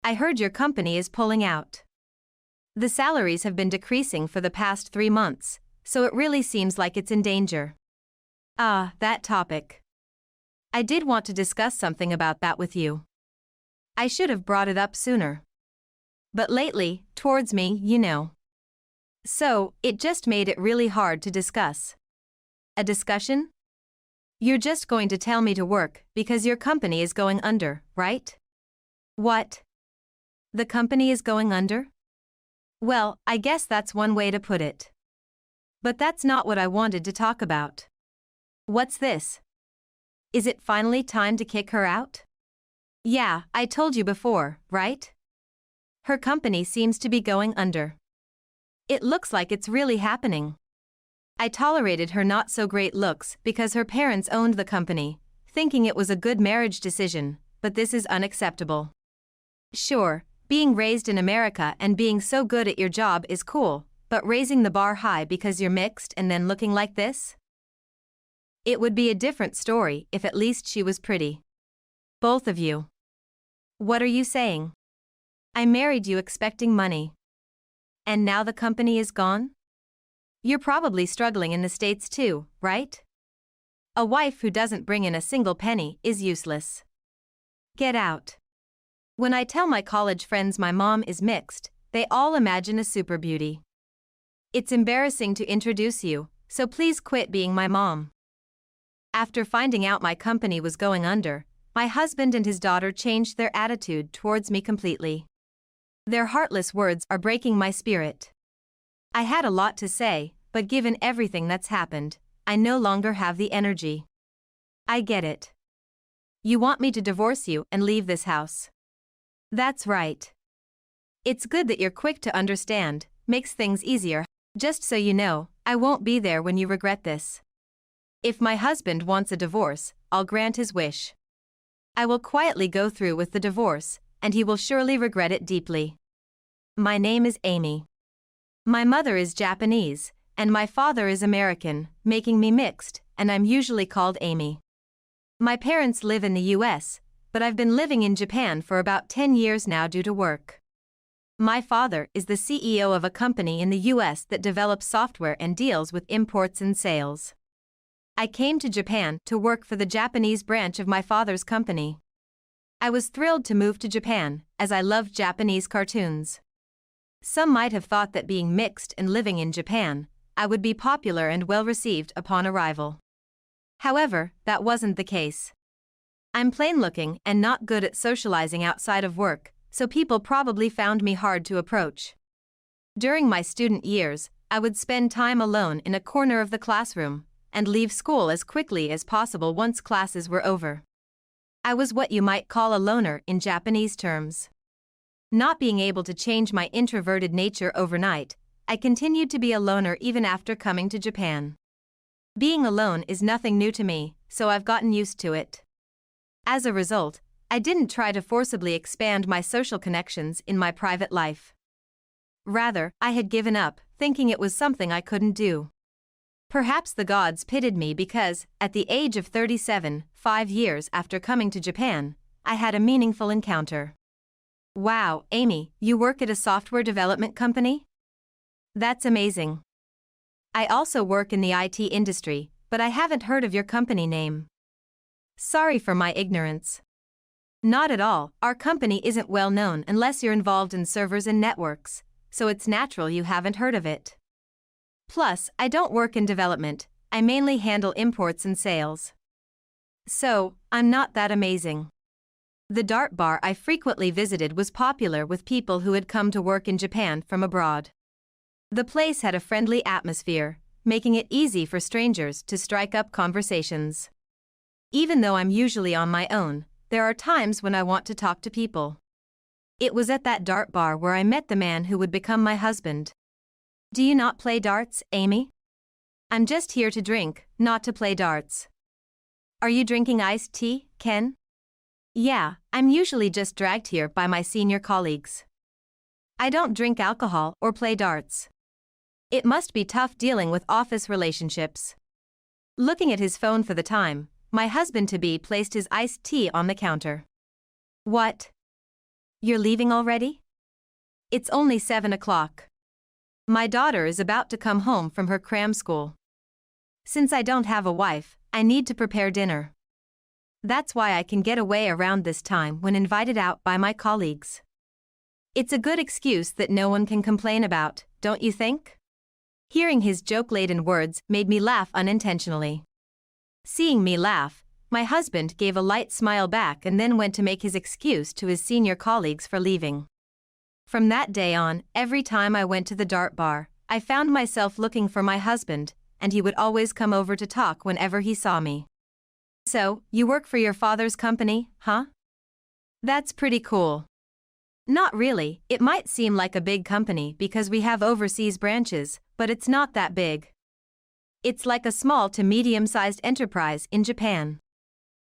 I heard your company is pulling out. The salaries have been decreasing for the past 3 months, so it really seems like it's in danger. Ah, that topic. I did want to discuss something about that with you. I should have brought it up sooner. But lately, towards me, you know. So, it just made it really hard to discuss. A discussion? You're just going to tell me to work because your company is going under, right? What? The company is going under? Well, I guess that's one way to put it. But that's not what I wanted to talk about. What's this? Is it finally time to kick her out? Yeah, I told you before, right? Her company seems to be going under. It looks like it's really happening. I tolerated her not-so-great looks because her parents owned the company, thinking it was a good marriage decision, but this is unacceptable. Sure, being raised in America and being so good at your job is cool, but raising the bar high because you're mixed and then looking like this? It would be a different story if at least she was pretty. Both of you. What are you saying? I married you expecting money. And now the company is gone? You're probably struggling in the States too, right? A wife who doesn't bring in a single penny is useless. Get out. When I tell my college friends my mom is mixed, they all imagine a super beauty. It's embarrassing to introduce you, so please quit being my mom. After finding out my company was going under, my husband and his daughter changed their attitude towards me completely. Their heartless words are breaking my spirit. I had a lot to say, but given everything that's happened, I no longer have the energy. I get it. You want me to divorce you and leave this house. That's right. It's good that you're quick to understand, makes things easier. Just so you know, I won't be there when you regret this. If my husband wants a divorce, I'll grant his wish. I will quietly go through with the divorce, and he will surely regret it deeply. My name is Amy. My mother is Japanese, and my father is American, making me mixed, and I'm usually called Amy. My parents live in the US, but I've been living in Japan for about 10 years now due to work. My father is the CEO of a company in the US that develops software and deals with imports and sales. I came to Japan to work for the Japanese branch of my father's company. I was thrilled to move to Japan, as I loved Japanese cartoons. Some might have thought that being mixed and living in Japan, I would be popular and well received upon arrival. However, that wasn't the case. I'm plain-looking and not good at socializing outside of work, so people probably found me hard to approach. During my student years, I would spend time alone in a corner of the classroom, and leave school as quickly as possible once classes were over. I was what you might call a loner in Japanese terms. Not being able to change my introverted nature overnight, I continued to be a loner even after coming to Japan. Being alone is nothing new to me, so I've gotten used to it. As a result, I didn't try to forcibly expand my social connections in my private life. Rather, I had given up, thinking it was something I couldn't do. Perhaps the gods pitied me because, at the age of 37, 5 years after coming to Japan, I had a meaningful encounter. Wow, Amy, you work at a software development company? That's amazing. I also work in the IT industry, but I haven't heard of your company name. Sorry for my ignorance. Not at all, our company isn't well known unless you're involved in servers and networks, so it's natural you haven't heard of it. Plus, I don't work in development, I mainly handle imports and sales. So, I'm not that amazing. The Dart bar I frequently visited was popular with people who had come to work in Japan from abroad. The place had a friendly atmosphere, making it easy for strangers to strike up conversations. Even though I'm usually on my own, there are times when I want to talk to people. It was at that Dart bar where I met the man who would become my husband. Do you not play darts, Amy? I'm just here to drink, not to play darts. Are you drinking iced tea, Ken? Yeah, I'm usually just dragged here by my senior colleagues. I don't drink alcohol or play darts. It must be tough dealing with office relationships. Looking at his phone for the time, my husband-to-be placed his iced tea on the counter. What? You're leaving already? It's only 7 o'clock. My daughter is about to come home from her cram school. Since I don't have a wife, I need to prepare dinner. That's why I can get away around this time when invited out by my colleagues. It's a good excuse that no one can complain about, don't you think? Hearing his joke-laden words made me laugh unintentionally. Seeing me laugh, my husband gave a light smile back and then went to make his excuse to his senior colleagues for leaving. From that day on, every time I went to the dart bar, I found myself looking for my husband, and he would always come over to talk whenever he saw me. So, you work for your father's company, huh? That's pretty cool. Not really, it might seem like a big company because we have overseas branches, but it's not that big. It's like a small to medium-sized enterprise in Japan.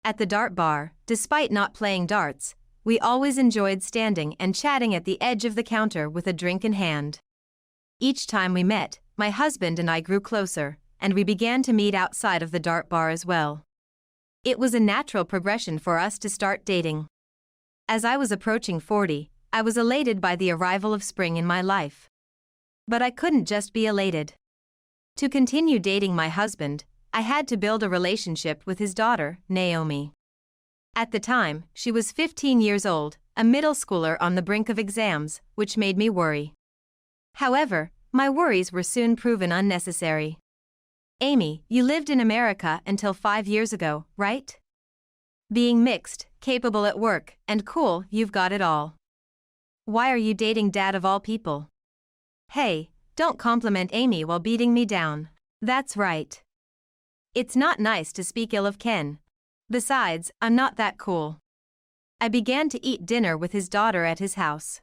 At the dart bar, despite not playing darts, we always enjoyed standing and chatting at the edge of the counter with a drink in hand. Each time we met, my husband and I grew closer, and we began to meet outside of the dart bar as well. It was a natural progression for us to start dating. As I was approaching 40, I was elated by the arrival of spring in my life. But I couldn't just be elated. To continue dating my husband, I had to build a relationship with his daughter, Naomi. At the time, she was 15 years old, a middle schooler on the brink of exams, which made me worry. However, my worries were soon proven unnecessary. Amy, you lived in America until 5 years ago, right? Being mixed, capable at work, and cool, you've got it all. Why are you dating Dad of all people? Hey, don't compliment Amy while beating me down. That's right. It's not nice to speak ill of Ken. Besides, I'm not that cool. I began to eat dinner with his daughter at his house.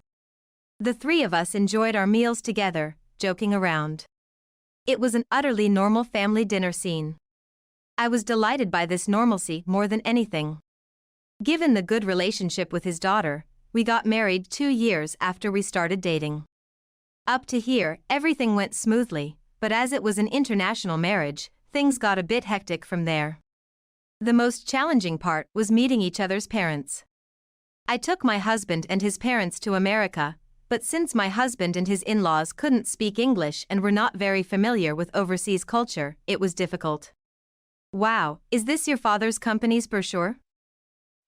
The three of us enjoyed our meals together, joking around. It was an utterly normal family dinner scene. I was delighted by this normalcy more than anything. Given the good relationship with his daughter, we got married 2 years after we started dating. Up to here, everything went smoothly, but as it was an international marriage, things got a bit hectic from there. The most challenging part was meeting each other's parents. I took my husband and his parents to America, but since my husband and his in-laws couldn't speak English and were not very familiar with overseas culture, it was difficult. Wow, is this your father's company's brochure?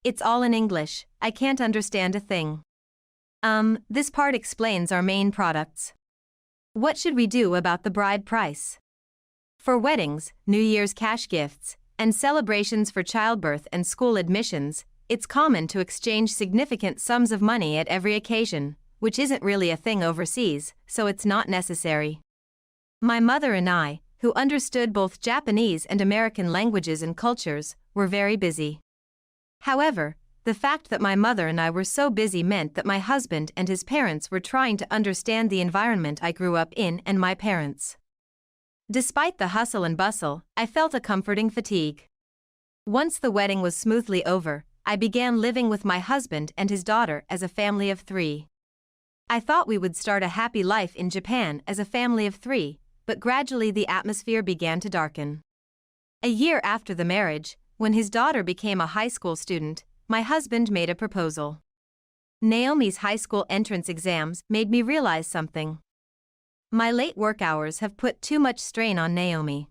It's all in English, I can't understand a thing. This part explains our main products. What should we do about the bride price? For weddings, New Year's cash gifts, and celebrations for childbirth and school admissions, it's common to exchange significant sums of money at every occasion, which isn't really a thing overseas, so it's not necessary. My mother and I, who understood both Japanese and American languages and cultures, were very busy. However, the fact that my mother and I were so busy meant that my husband and his parents were trying to understand the environment I grew up in and my parents. Despite the hustle and bustle, I felt a comforting fatigue. Once the wedding was smoothly over, I began living with my husband and his daughter as a family of 3. I thought we would start a happy life in Japan as a family of 3, but gradually the atmosphere began to darken. A year after the marriage, when his daughter became a high school student, my husband made a proposal. Naomi's high school entrance exams made me realize something. My late work hours have put too much strain on Naomi.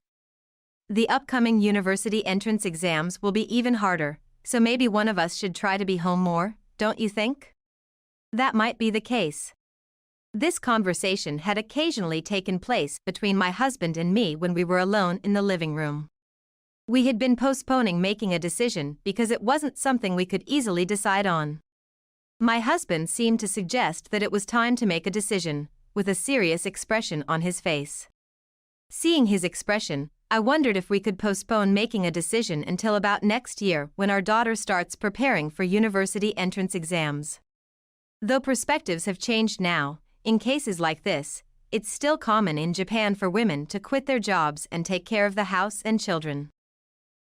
The upcoming university entrance exams will be even harder, so maybe one of us should try to be home more, don't you think? That might be the case. This conversation had occasionally taken place between my husband and me when we were alone in the living room. We had been postponing making a decision because it wasn't something we could easily decide on. My husband seemed to suggest that it was time to make a decision, with a serious expression on his face. Seeing his expression, I wondered if we could postpone making a decision until about next year when our daughter starts preparing for university entrance exams. Though perspectives have changed now, in cases like this, it's still common in Japan for women to quit their jobs and take care of the house and children.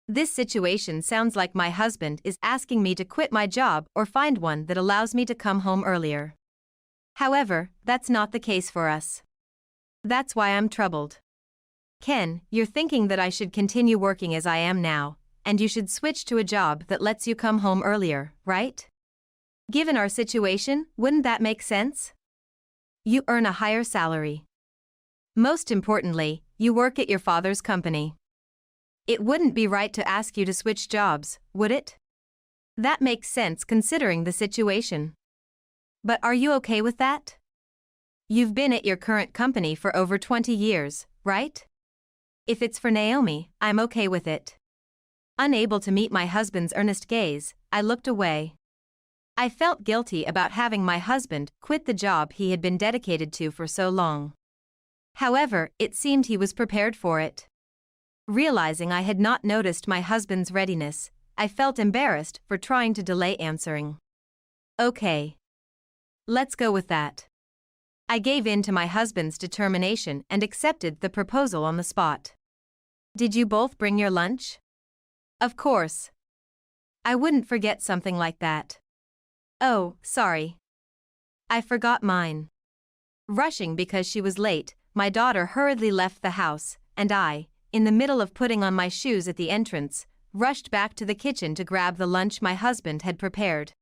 This situation sounds like my husband is asking me to quit my job or find one that allows me to come home earlier. However, that's not the case for us. That's why I'm troubled. Ken, you're thinking that I should continue working as I am now, and you should switch to a job that lets you come home earlier, right? Given our situation, wouldn't that make sense? You earn a higher salary. Most importantly, you work at your father's company. It wouldn't be right to ask you to switch jobs, would it? That makes sense considering the situation. But are you okay with that? You've been at your current company for over 20 years, right? If it's for Naomi, I'm okay with it. Unable to meet my husband's earnest gaze, I looked away. I felt guilty about having my husband quit the job he had been dedicated to for so long. However, it seemed he was prepared for it. Realizing I had not noticed my husband's readiness, I felt embarrassed for trying to delay answering. Okay. Let's go with that. I gave in to my husband's determination and accepted the proposal on the spot. Did you both bring your lunch? Of course. I wouldn't forget something like that. Oh, sorry. I forgot mine. Rushing because she was late, my daughter hurriedly left the house, and I, in the middle of putting on my shoes at the entrance, rushed back to the kitchen to grab the lunch my husband had prepared.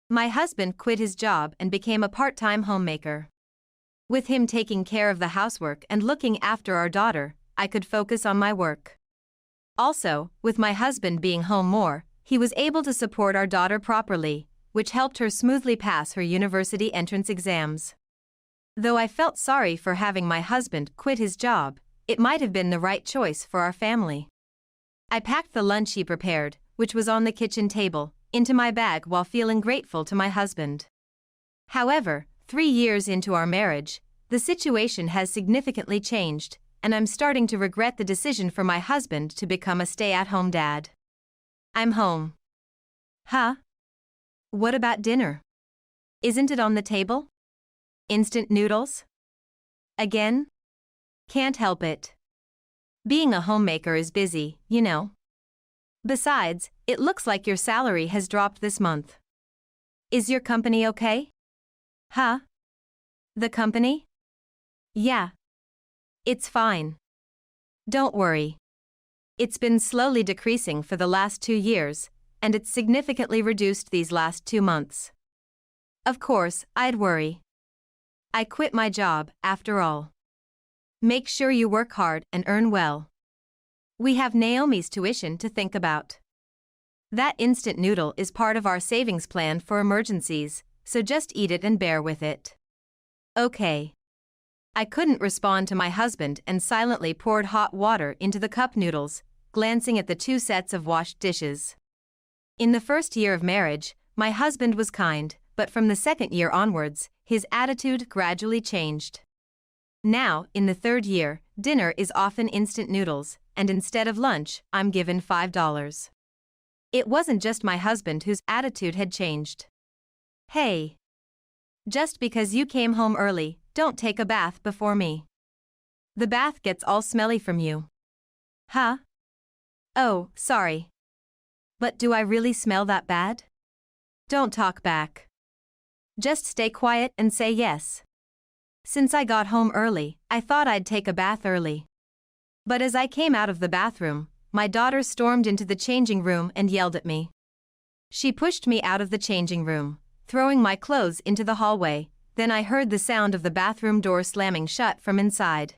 My husband quit his job and became a part-time homemaker. With him taking care of the housework and looking after our daughter, I could focus on my work. Also, with my husband being home more, he was able to support our daughter properly, which helped her smoothly pass her university entrance exams. Though I felt sorry for having my husband quit his job, it might have been the right choice for our family. I packed the lunch he prepared, which was on the kitchen table, into my bag while feeling grateful to my husband. However, 3 years into our marriage, the situation has significantly changed, and I'm starting to regret the decision for my husband to become a stay-at-home dad. I'm home. Huh? What about dinner? Isn't it on the table? Instant noodles? Again? Can't help it. Being a homemaker is busy, you know. Besides, it looks like your salary has dropped this month. Is your company okay? Huh? The company? Yeah. It's fine. Don't worry. It's been slowly decreasing for the last 2 years, and it's significantly reduced these last 2 months. Of course, I'd worry. I quit my job, after all. Make sure you work hard and earn well. We have Naomi's tuition to think about. That instant noodle is part of our savings plan for emergencies, so just eat it and bear with it. Okay. I couldn't respond to my husband and silently poured hot water into the cup noodles, glancing at the 2 sets of washed dishes. In the first year of marriage, my husband was kind, but from the 2nd year onwards, his attitude gradually changed. Now, in the 3rd year, dinner is often instant noodles, and instead of lunch, I'm given $5. It wasn't just my husband whose attitude had changed. Hey. Just because you came home early, don't take a bath before me. The bath gets all smelly from you. Huh? Oh, sorry. But do I really smell that bad? Don't talk back. Just stay quiet and say yes. Since I got home early, I thought I'd take a bath early. But as I came out of the bathroom, my daughter stormed into the changing room and yelled at me. She pushed me out of the changing room, throwing my clothes into the hallway. Then I heard the sound of the bathroom door slamming shut from inside.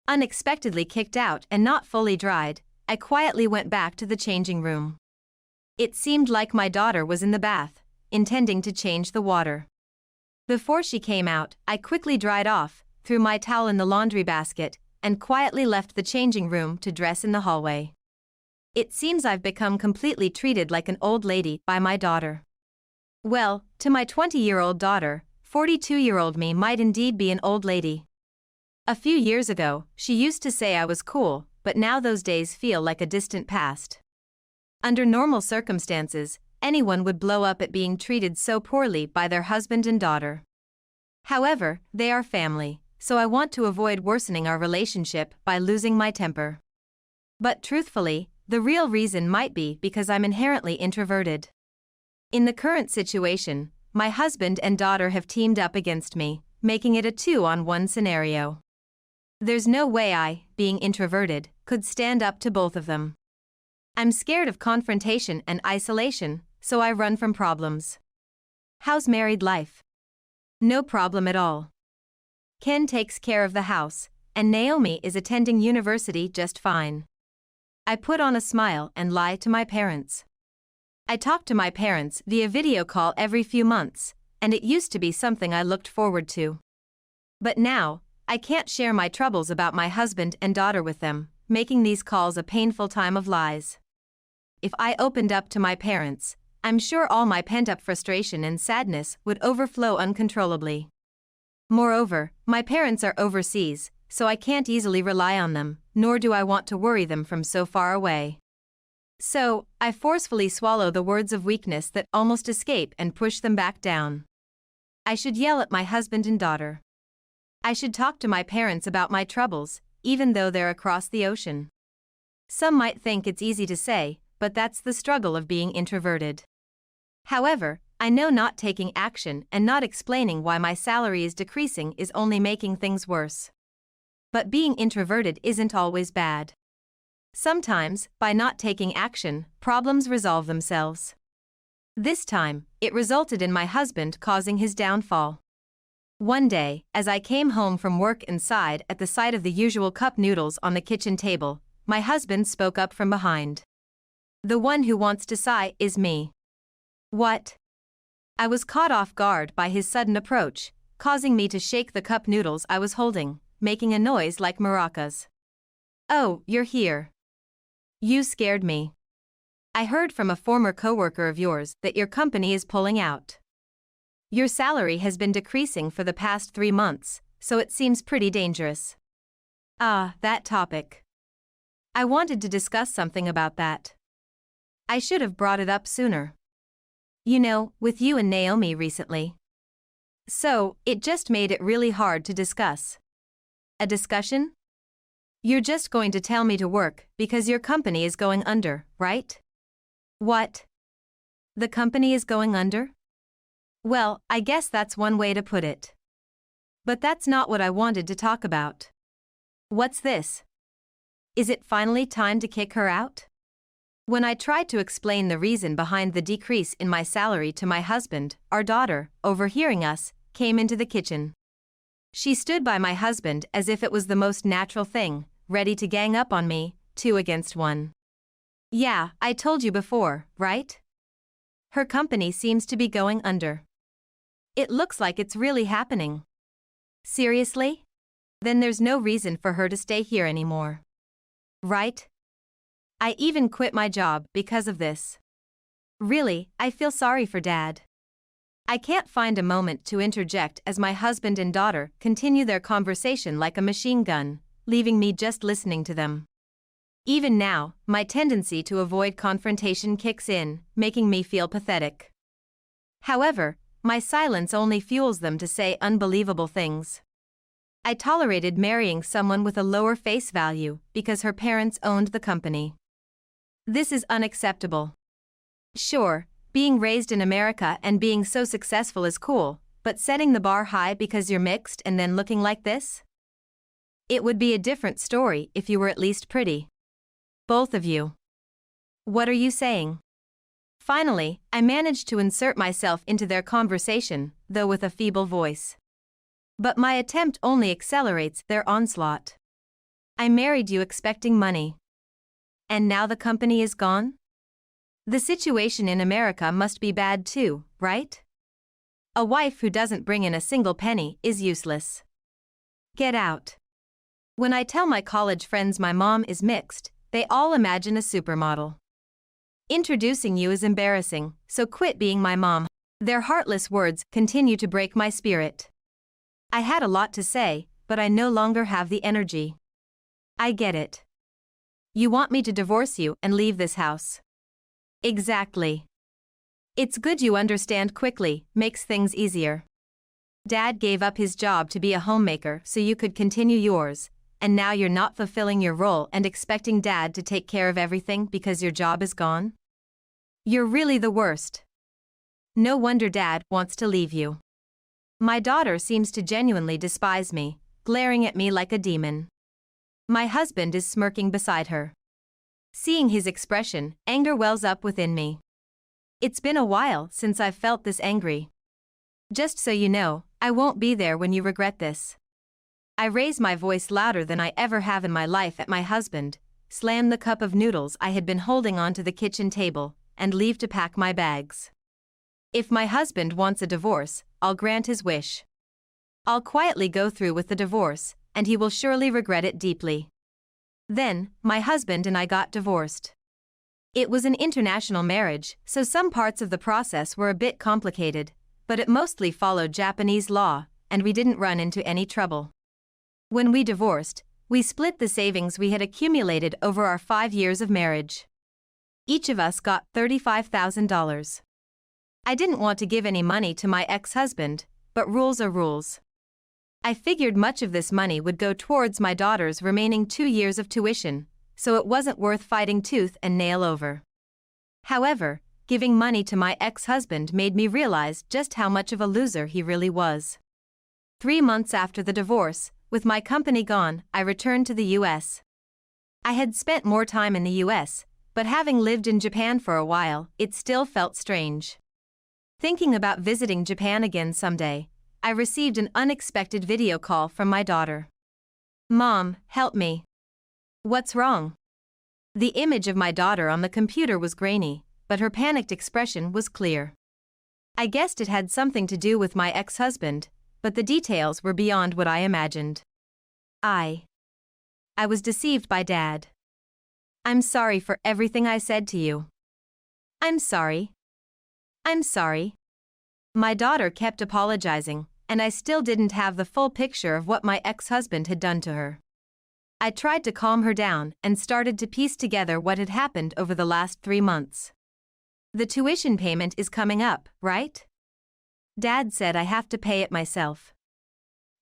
Unexpectedly kicked out and not fully dried, I quietly went back to the changing room. It seemed like my daughter was in the bath, intending to change the water. Before she came out, I quickly dried off, threw my towel in the laundry basket, and quietly left the changing room to dress in the hallway. It seems I've become completely treated like an old lady by my daughter. Well, to my 20-year-old daughter, 42-year-old me might indeed be an old lady. A few years ago, she used to say I was cool, but now those days feel like a distant past. Under normal circumstances, anyone would blow up at being treated so poorly by their husband and daughter. However, they are family, so I want to avoid worsening our relationship by losing my temper. But truthfully, the real reason might be because I'm inherently introverted. In the current situation, my husband and daughter have teamed up against me, making it a 2-on-1 scenario. There's no way I, being introverted, could stand up to both of them. I'm scared of confrontation and isolation, so I run from problems. How's married life? No problem at all. Ken takes care of the house, and Naomi is attending university just fine. I put on a smile and lie to my parents. I talk to my parents via video call every few months, and it used to be something I looked forward to. But now, I can't share my troubles about my husband and daughter with them, making these calls a painful time of lies. If I opened up to my parents, I'm sure all my pent-up frustration and sadness would overflow uncontrollably. Moreover, my parents are overseas, so I can't easily rely on them, nor do I want to worry them from so far away. So, I forcefully swallow the words of weakness that almost escape and push them back down. I should yell at my husband and daughter. I should talk to my parents about my troubles, even though they're across the ocean. Some might think it's easy to say, but that's the struggle of being introverted. However, I know not taking action and not explaining why my salary is decreasing is only making things worse. But being introverted isn't always bad. Sometimes, by not taking action, problems resolve themselves. This time, it resulted in my husband causing his downfall. One day, as I came home from work and sighed at the sight of the usual cup noodles on the kitchen table, my husband spoke up from behind. The one who wants to sigh is me. What? I was caught off guard by his sudden approach, causing me to shake the cup noodles I was holding, making a noise like maracas. Oh, you're here. You scared me. I heard from a former coworker of yours that your company is pulling out. Your salary has been decreasing for the past 3 months, so it seems pretty dangerous. Ah, that topic. I wanted to discuss something about that. I should have brought it up sooner. You know, with you and Naomi recently. So, it just made it really hard to discuss. A discussion? You're just going to tell me to work because your company is going under, right? What? The company is going under? Well, I guess that's one way to put it. But that's not what I wanted to talk about. What's this? Is it finally time to kick her out? When I tried to explain the reason behind the decrease in my salary to my husband, our daughter, overhearing us, came into the kitchen. She stood by my husband as if it was the most natural thing, ready to gang up on me, 2 against 1. Yeah, I told you before, right? Her company seems to be going under. It looks like it's really happening. Seriously? Then there's no reason for her to stay here anymore. Right? I even quit my job because of this. Really, I feel sorry for Dad. I can't find a moment to interject as my husband and daughter continue their conversation like a machine gun, leaving me just listening to them. Even now, my tendency to avoid confrontation kicks in, making me feel pathetic. However, my silence only fuels them to say unbelievable things. I tolerated marrying someone with a lower face value because her parents owned the company. This is unacceptable. Sure, being raised in America and being so successful is cool, but setting the bar high because you're mixed and then looking like this? It would be a different story if you were at least pretty. Both of you. What are you saying? Finally, I managed to insert myself into their conversation, though with a feeble voice. But my attempt only accelerates their onslaught. I married you expecting money. And now the company is gone? The situation in America must be bad too, right? A wife who doesn't bring in a single penny is useless. Get out. When I tell my college friends my mom is mixed, they all imagine a supermodel. Introducing you is embarrassing, so quit being my mom. Their heartless words continue to break my spirit. I had a lot to say, but I no longer have the energy. I get it. You want me to divorce you and leave this house. Exactly. It's good you understand quickly, makes things easier. Dad gave up his job to be a homemaker so you could continue yours, and now you're not fulfilling your role and expecting Dad to take care of everything because your job is gone? You're really the worst. No wonder Dad wants to leave you. My daughter seems to genuinely despise me, glaring at me like a demon. My husband is smirking beside her. Seeing his expression, anger wells up within me. It's been a while since I've felt this angry. Just so you know, I won't be there when you regret this. I raise my voice louder than I ever have in my life at my husband, slam the cup of noodles I had been holding onto the kitchen table, and leave to pack my bags. If my husband wants a divorce, I'll grant his wish. I'll quietly go through with the divorce, and he will surely regret it deeply. Then, my husband and I got divorced. It was an international marriage, so some parts of the process were a bit complicated, but it mostly followed Japanese law, and we didn't run into any trouble. When we divorced, we split the savings we had accumulated over our 5 years of marriage. Each of us got $35,000. I didn't want to give any money to my ex-husband, but rules are rules. I figured much of this money would go towards my daughter's remaining 2 years of tuition, so it wasn't worth fighting tooth and nail over. However, giving money to my ex-husband made me realize just how much of a loser he really was. 3 months after the divorce, with my company gone, I returned to the US. I had spent more time in the US, but having lived in Japan for a while, it still felt strange. Thinking about visiting Japan again someday, I received an unexpected video call from my daughter. "Mom, help me." "What's wrong?" The image of my daughter on the computer was grainy, but her panicked expression was clear. I guessed it had something to do with my ex-husband, but the details were beyond what I imagined. I was deceived by Dad. "I'm sorry for everything I said to you." "I'm sorry. I'm sorry." My daughter kept apologizing, and I still didn't have the full picture of what my ex-husband had done to her. I tried to calm her down and started to piece together what had happened over the last 3 months. "The tuition payment is coming up, right? Dad said I have to pay it myself.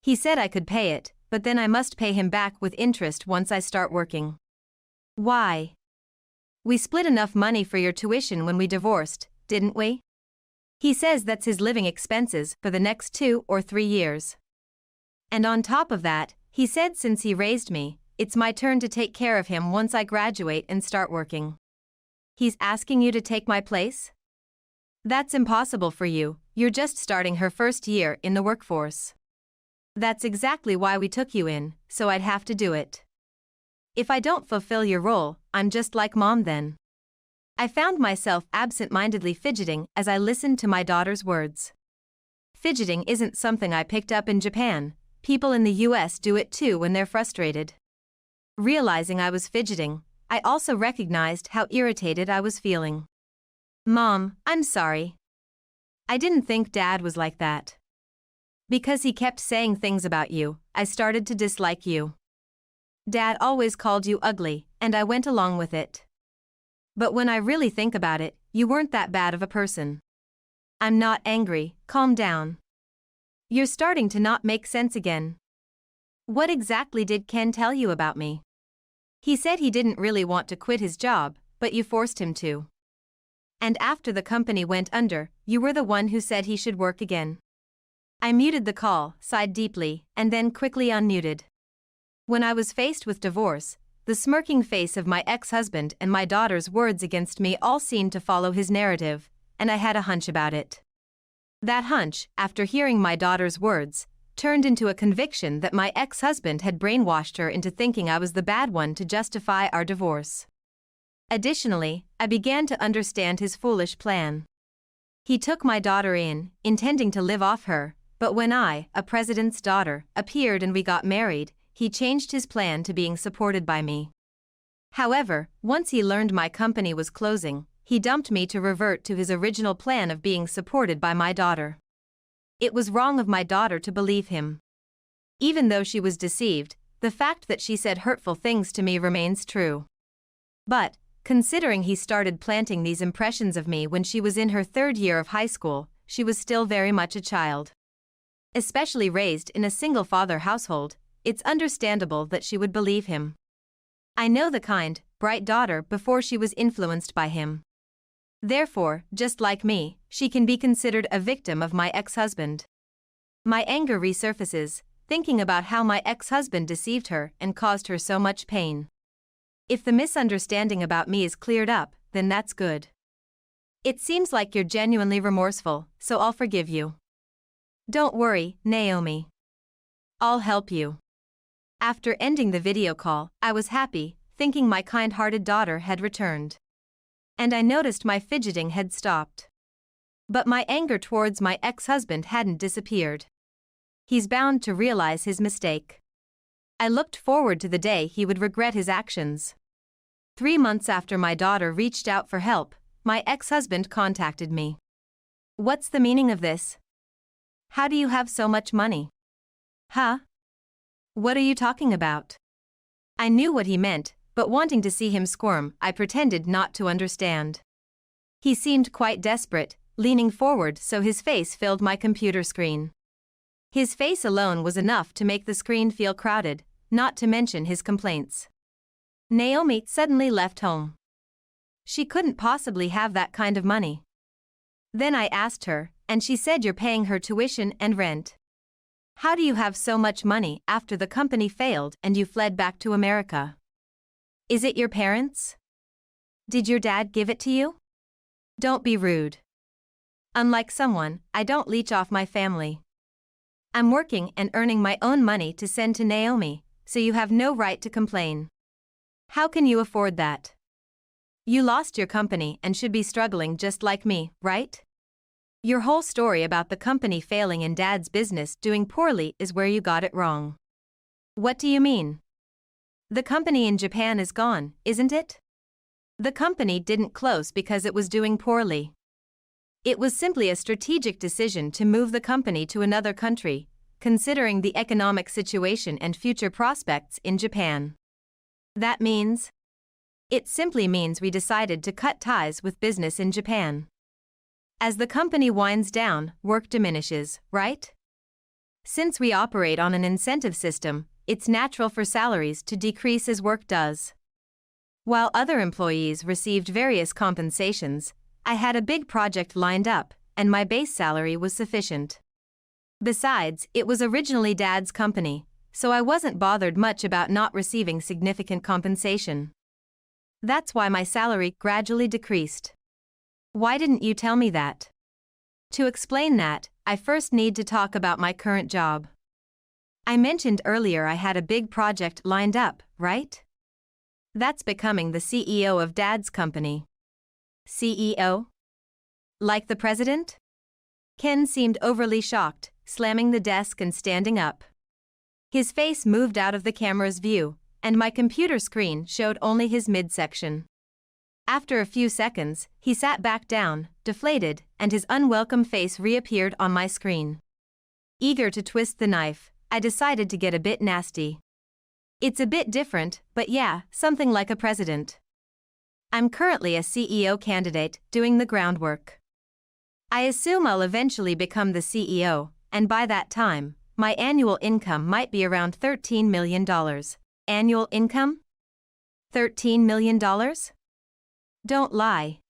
He said I could pay it, but then I must pay him back with interest once I start working." "Why?" "We split enough money for your tuition when we divorced, didn't we? He says that's his living expenses for the next 2 or 3 years. And on top of that, he said since he raised me, it's my turn to take care of him once I graduate and start working. He's asking you to take my place? That's impossible for you, you're just starting her first year in the workforce. That's exactly why we took you in, so I'd have to do it. If I don't fulfill your role, I'm just like Mom then." I found myself absent-mindedly fidgeting as I listened to my daughter's words. Fidgeting isn't something I picked up in Japan, people in the US do it too when they're frustrated. Realizing I was fidgeting, I also recognized how irritated I was feeling. "Mom, I'm sorry. I didn't think Dad was like that. Because he kept saying things about you, I started to dislike you. Dad always called you ugly, and I went along with it. But when I really think about it, you weren't that bad of a person. I'm not angry, calm down. You're starting to not make sense again. What exactly did Ken tell you about me? He said he didn't really want to quit his job, but you forced him to. And after the company went under, you were the one who said he should work again." I muted the call, sighed deeply, and then quickly unmuted. When I was faced with divorce, the smirking face of my ex-husband and my daughter's words against me all seemed to follow his narrative, and I had a hunch about it. That hunch, after hearing my daughter's words, turned into a conviction that my ex-husband had brainwashed her into thinking I was the bad one to justify our divorce. Additionally, I began to understand his foolish plan. He took my daughter in, intending to live off her, but when I, a president's daughter, appeared and we got married, he changed his plan to being supported by me. However, once he learned my company was closing, he dumped me to revert to his original plan of being supported by my daughter. It was wrong of my daughter to believe him. Even though she was deceived, the fact that she said hurtful things to me remains true. But, considering he started planting these impressions of me when she was in her 3rd year of high school, she was still very much a child. Especially raised in a single-father household, it's understandable that she would believe him. I know the kind, bright daughter before she was influenced by him. Therefore, just like me, she can be considered a victim of my ex-husband. My anger resurfaces, thinking about how my ex-husband deceived her and caused her so much pain. If the misunderstanding about me is cleared up, then that's good. It seems like you're genuinely remorseful, so I'll forgive you. Don't worry, Naomi. I'll help you. After ending the video call, I was happy, thinking my kind-hearted daughter had returned. And I noticed my fidgeting had stopped. But my anger towards my ex-husband hadn't disappeared. He's bound to realize his mistake. I looked forward to the day he would regret his actions. 3 months after my daughter reached out for help, my ex-husband contacted me. What's the meaning of this? How do you have so much money? Huh? What are you talking about? I knew what he meant, but wanting to see him squirm, I pretended not to understand. He seemed quite desperate, leaning forward so his face filled my computer screen. His face alone was enough to make the screen feel crowded, not to mention his complaints. Naomi suddenly left home. She couldn't possibly have that kind of money. Then I asked her, and she said you're paying her tuition and rent. How do you have so much money after the company failed and you fled back to America? Is it your parents? Did your dad give it to you? Don't be rude. Unlike someone, I don't leech off my family. I'm working and earning my own money to send to Naomi, so you have no right to complain. How can you afford that? You lost your company and should be struggling just like me, right? Your whole story about the company failing and Dad's business doing poorly is where you got it wrong. What do you mean? The company in Japan is gone, isn't it? The company didn't close because it was doing poorly. It was simply a strategic decision to move the company to another country, considering the economic situation and future prospects in Japan. That means? It simply means we decided to cut ties with business in Japan. As the company winds down, work diminishes, right? Since we operate on an incentive system, it's natural for salaries to decrease as work does. While other employees received various compensations, I had a big project lined up, and my base salary was sufficient. Besides, it was originally Dad's company, so I wasn't bothered much about not receiving significant compensation. That's why my salary gradually decreased. Why didn't you tell me that? To explain that, I first need to talk about my current job. I mentioned earlier I had a big project lined up, right? That's becoming the CEO of Dad's company. CEO? Like the president? Ken seemed overly shocked, slamming the desk and standing up. His face moved out of the camera's view, and my computer screen showed only his midsection. After a few seconds, he sat back down, deflated, and his unwelcome face reappeared on my screen. Eager to twist the knife, I decided to get a bit nasty. It's a bit different, but yeah, something like a president. I'm currently a CEO candidate, doing the groundwork. I assume I'll eventually become the CEO, and by that time, my annual income might be around $13 million. Annual income? $13 million? Don't lie.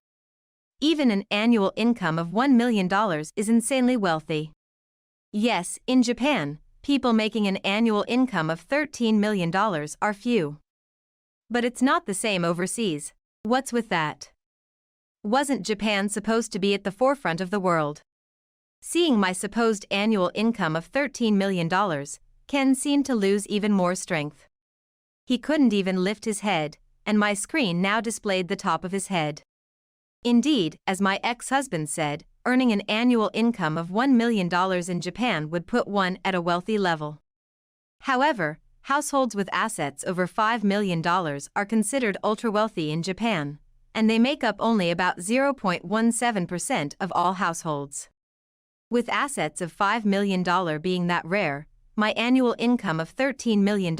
Even an annual income of $1 million is insanely wealthy. Yes, in Japan, people making an annual income of $13 million are few. But it's not the same overseas. What's with that? Wasn't Japan supposed to be at the forefront of the world? Seeing my supposed annual income of $13 million, Ken seemed to lose even more strength. He couldn't even lift his head, and my screen now displayed the top of his head. Indeed, as my ex-husband said, earning an annual income of $1 million in Japan would put one at a wealthy level. However, households with assets over $5 million are considered ultra-wealthy in Japan, and they make up only about 0.17% of all households. With assets of $5 million being that rare, my annual income of $13 million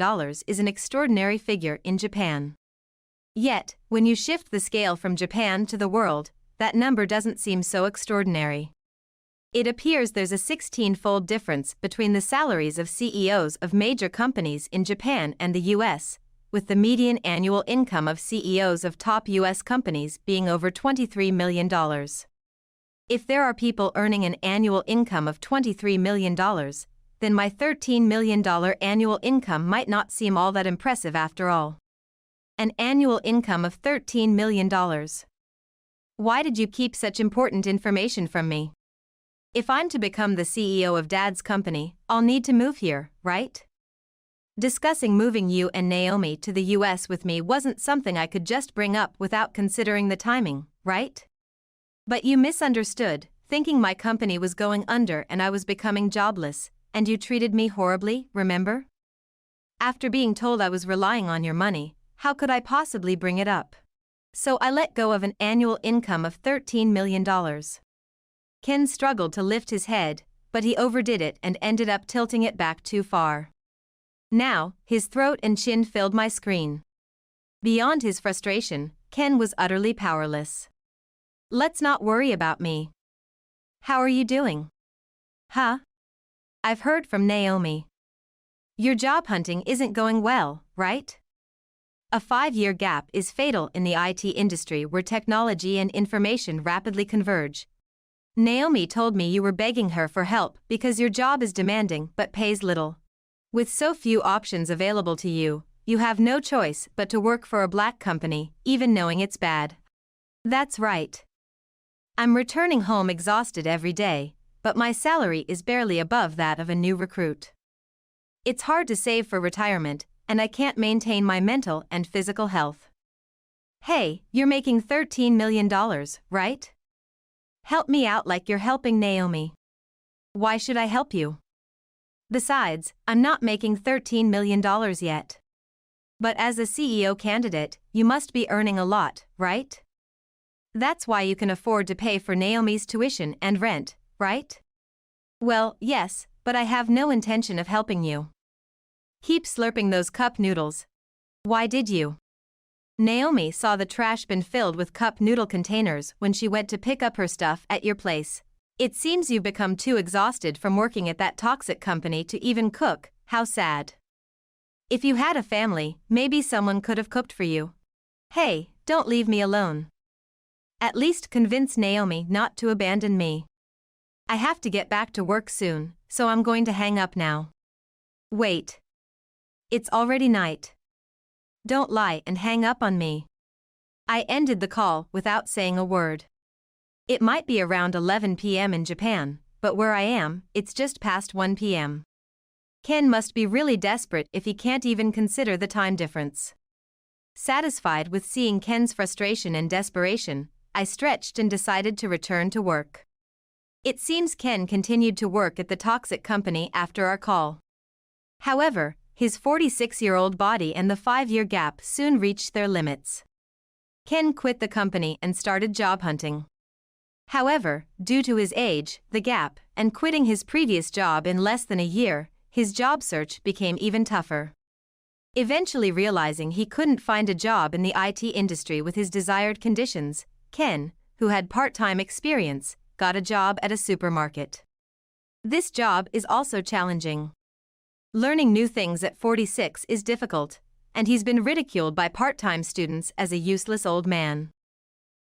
is an extraordinary figure in Japan. Yet, when you shift the scale from Japan to the world, that number doesn't seem so extraordinary. It appears there's a 16-fold difference between the salaries of CEOs of major companies in Japan and the US, with the median annual income of CEOs of top US companies being over $23 million. If there are people earning an annual income of $23 million, then my $13 million annual income might not seem all that impressive after all. An annual income of $13 million. Why did you keep such important information from me? If I'm to become the CEO of Dad's company, I'll need to move here, right? Discussing moving you and Naomi to the US with me wasn't something I could just bring up without considering the timing, right? But you misunderstood, thinking my company was going under and I was becoming jobless, and you treated me horribly, remember? After being told I was relying on your money, how could I possibly bring it up? So I let go of an annual income of $13 million. Ken struggled to lift his head, but he overdid it and ended up tilting it back too far. Now, his throat and chin filled my screen. Beyond his frustration, Ken was utterly powerless. Let's not worry about me. How are you doing? Huh? I've heard from Naomi. Your job hunting isn't going well, right? A 5-year gap is fatal in the IT industry where technology and information rapidly converge. Naomi told me you were begging her for help because your job is demanding but pays little. With so few options available to you, you have no choice but to work for a black company, even knowing it's bad. That's right. I'm returning home exhausted every day, but my salary is barely above that of a new recruit. It's hard to save for retirement, and I can't maintain my mental and physical health. Hey, you're making $13 million, right? Help me out like you're helping Naomi. Why should I help you? Besides, I'm not making $13 million yet. But as a CEO candidate, you must be earning a lot, right? That's why you can afford to pay for Naomi's tuition and rent, right? Well, yes, but I have no intention of helping you. Keep slurping those cup noodles. Why did you? Naomi saw the trash bin filled with cup noodle containers when she went to pick up her stuff at your place. It seems you've become too exhausted from working at that toxic company to even cook. How sad. If you had a family, maybe someone could have cooked for you. Hey, don't leave me alone. At least convince Naomi not to abandon me. I have to get back to work soon, so I'm going to hang up now. Wait. It's already night. Don't lie and hang up on me. I ended the call without saying a word. It might be around 11 p.m. in Japan, but where I am, it's just past 1 p.m. Ken must be really desperate if he can't even consider the time difference. Satisfied with seeing Ken's frustration and desperation, I stretched and decided to return to work. It seems Ken continued to work at the toxic company after our call. However, his 46-year-old body and the 5-year gap soon reached their limits. Ken quit the company and started job hunting. However, due to his age, the gap, and quitting his previous job in less than a year, his job search became even tougher. Eventually realizing he couldn't find a job in the IT industry with his desired conditions, Ken, who had part-time experience, got a job at a supermarket. This job is also challenging. Learning new things at 46 is difficult, and he's been ridiculed by part-time students as a useless old man.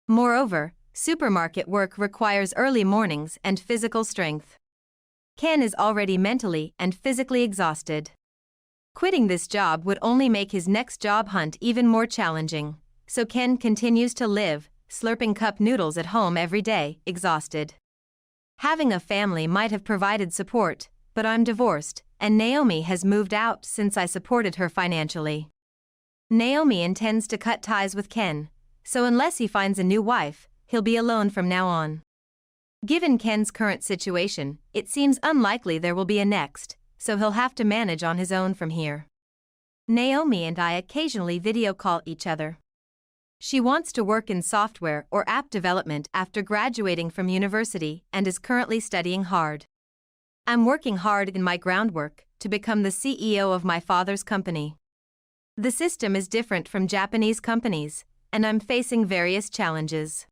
Moreover, supermarket work requires early mornings and physical strength. Ken is already mentally and physically exhausted. Quitting this job would only make his next job hunt even more challenging, so Ken continues to live, slurping cup noodles at home every day, exhausted. Having a family might have provided support, but I'm divorced, and Naomi has moved out since I supported her financially. Naomi intends to cut ties with Ken, so unless he finds a new wife, he'll be alone from now on. Given Ken's current situation, it seems unlikely there will be a next, so he'll have to manage on his own from here. Naomi and I occasionally video call each other. She wants to work in software or app development after graduating from university and is currently studying hard. I'm working hard in my groundwork to become the CEO of my father's company. The system is different from Japanese companies, and I'm facing various challenges.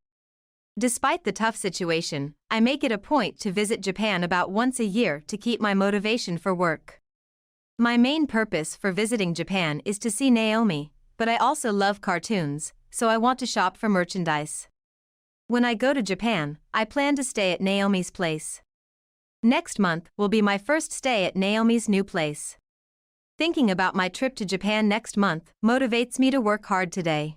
Despite the tough situation, I make it a point to visit Japan about once a year to keep my motivation for work. My main purpose for visiting Japan is to see Naomi, but I also love cartoons, so I want to shop for merchandise. When I go to Japan, I plan to stay at Naomi's place. Next month will be my first stay at Naomi's new place. Thinking about my trip to Japan next month motivates me to work hard today.